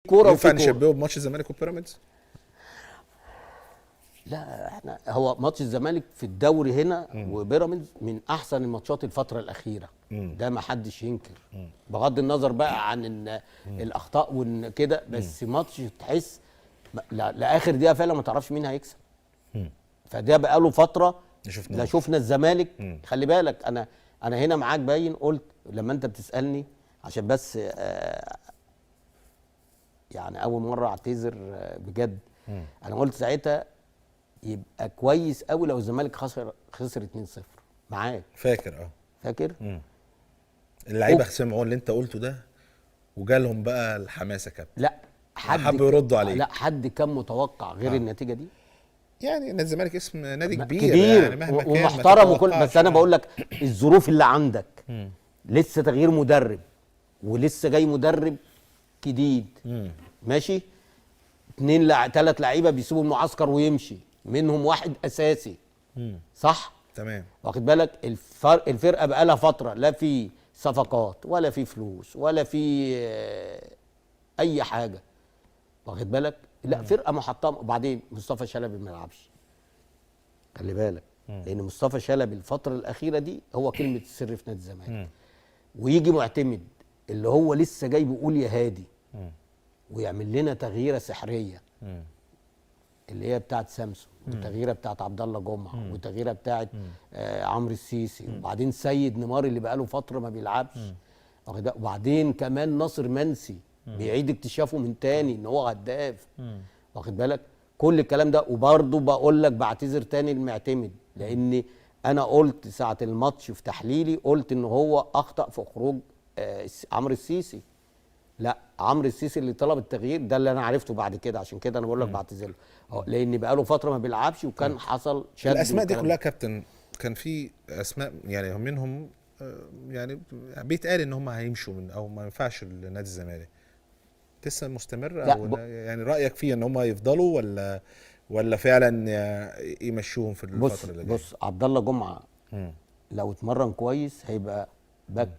كوره ينفع وفي كوره. نشبهه بماتش الزمالك وبيراميدز؟ لا احنا هو ماتش الزمالك في الدوري هنا وبيراميدز من احسن الماتشات الفتره الاخيره. ده ما حدش ينكر، بغض النظر بقى عن ان الاخطاء وان كده، بس ماتش تحس لاخر دقيقه فعلا ما تعرفش مين هيكسب. فده بقى له فتره لا شفنا الزمالك. خلي بالك انا هنا معاك باين، قلت لما انت بتسالني عشان بس يعني اول مره اعتذر بجد. انا قلت ساعتها يبقى كويس قوي لو الزمالك خسر 2-0 معاك. فاكر فاكر اللعيبه سمعوا اللي انت قلته ده وجالهم بقى الحماسه كابتن. لا حبوا يردوا عليك. لا حد كان متوقع غير النتيجه دي. يعني نادي الزمالك اسم نادي كبير كبير يعني مهما كان ومحترم وكل، بس انا بقول لك الظروف اللي عندك لسه تغيير مدرب ولسه جاي مدرب جديد. ماشي 3 لعيبه بيسيبوا المعسكر ويمشي، منهم واحد اساسي. صح تمام. واخد بالك الفرقه بقى لها فتره لا في صفقات ولا في فلوس ولا في اي حاجه، واخد بالك. لا فرقه محطمه. وبعدين مصطفى شلبي ما يلعبش، خلي بالك، لان مصطفى شلبي الفتره الاخيره دي هو كلمه السر في نادي الزمالك. ويجي معتمد اللي هو لسه جاي بيقول يا هادي ويعمل لنا تغييره سحريه اللي هي بتاعت سامسون، والتغييره بتاعت عبد الله جمعه، والتغييره بتاعت عمرو السيسي، وبعدين سيد نيمار اللي بقاله فتره ما بيلعبش، وبعدين كمان ناصر منسي بيعيد اكتشافه من تاني ان هو هداف، واخد بالك كل الكلام ده. وبرضه بقول لك بعتذر تاني المعتمد، لان انا قلت ساعه الماتش في تحليلي قلت ان هو اخطا في خروج عمرو السيسي. لا عمرو السيسي اللي طلب التغيير ده اللي انا عرفته بعد كده، عشان كده انا بقول لك بعتذر له، لان بقاله فتره ما بيلعبش وكان حصل شد. الاسماء دي كلها كابتن كان في اسماء يعني منهم يعني بيتقال ان هم هيمشوا من او ما ينفعش لنادي الزمالك. لسه مستمر او يعني رايك فيه ان هم يفضلوا ولا فعلا يمشوهم في الفتره اللي جايه؟ بص عبد الله جمعه لو اتمرن كويس هيبقى باك،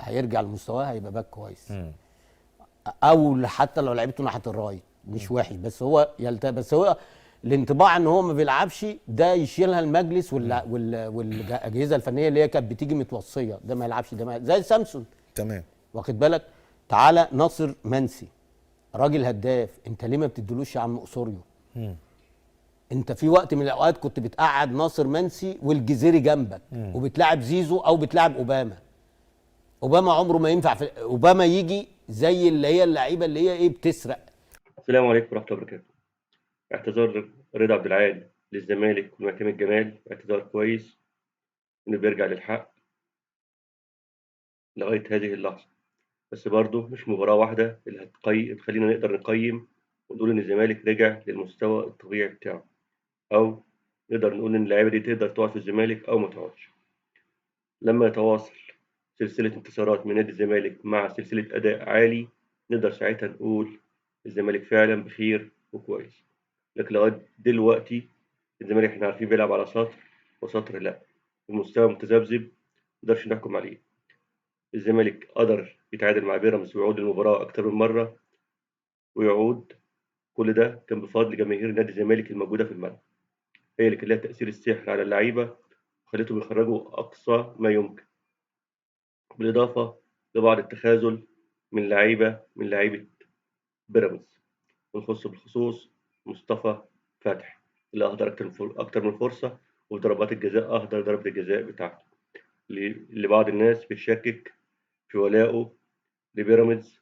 هيرجع لمستواه هيبقى باك كويس. او حتى لو لعبته ناحيه الرايت مش وحش، بس هو بس هو الانطباع ان هو ما بيلعبش ده يشيلها المجلس والاجهزه الفنيه اللي هي كانت بتيجي متوصيه ده ما يلعبش، ده ما زي سامسون. تمام. واخد بالك. تعالى ناصر منسي راجل هداف، انت ليه ما بتديلوش يا عم اسوريو؟ انت في وقت من الاوقات كنت بتقعد ناصر منسي والجزيري جنبك وبتلعب زيزو او بتلعب اوباما عمره ما ينفع اوباما يجي زي اللي هي اللعيبه اللي هي ايه بتسرق. السلام عليكم ورحمه الله وبركاته. اعتذار رضا عبد العال للزمالك والمعتمد جمال اعتذار كويس انه بيرجع للحق لغايه هذه اللحظه، بس برضه مش مباراه واحده اللي تخلينا نقدر نقيم ونقول ان الزمالك رجع للمستوى الطبيعي بتاعه، او نقدر نقول ان اللعيبه دي تقدر تقعد في الزمالك او ما تقعدش. لما يتواصل سلسله انتصارات من نادي الزمالك مع سلسله اداء عالي نقدر ساعتها نقول الزمالك فعلا بخير وكويس. لكن لغايه دلوقتي الزمالك احنا عارفين بيلعب على سطر وسطر لا، المستوى متذبذب مقدرش نحكم عليه. الزمالك قدر يتعادل مع بيراميدز ويعود المباراة أكتر من مرة ويعود، كل ده كان بفضل جماهير نادي الزمالك الموجودة في الملعب، هي اللي كان لها تأثير السحر على اللعيبة وخلتهم يخرجوا أقصى ما يمكن، بالإضافة لبعض التخاذل من لعيبة بيراميدز، ونخص بالخصوص مصطفى فتحي اللي أهدر أكتر من فرصة، وفي ضربات الجزاء أهدر ضربة الجزاء بتاعته اللي بعض الناس بتشكك في ولائه لبيراميدز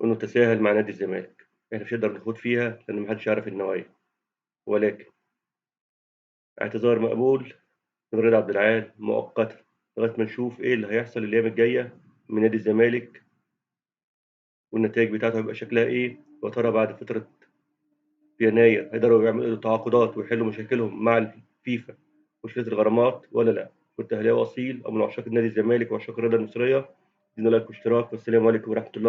وإنه تساهل مع نادي الزمالك. إحنا مش هنقدر نخوض فيها لأن محدش يعرف النوايا، ولكن اعتذار مقبول من رضا عبد العال مؤقتا لغاية ما نشوف إيه اللي هيحصل الأيام الجاية من نادي الزمالك والنتائج بتاعته هيبقى شكلها إيه، وترى بعد فترة في يناير هيقدروا يعملوا تعاقدات ويحلوا مشاكلهم مع الفيفا مشكلة الغرامات ولا لأ. كنت أهلاوي أصيل أو من عشاق نادي الزمالك وعشاق الرياضة المصرية، دينا لايك واشتراك، والسلام عليكم ورحمة الله وبركاته.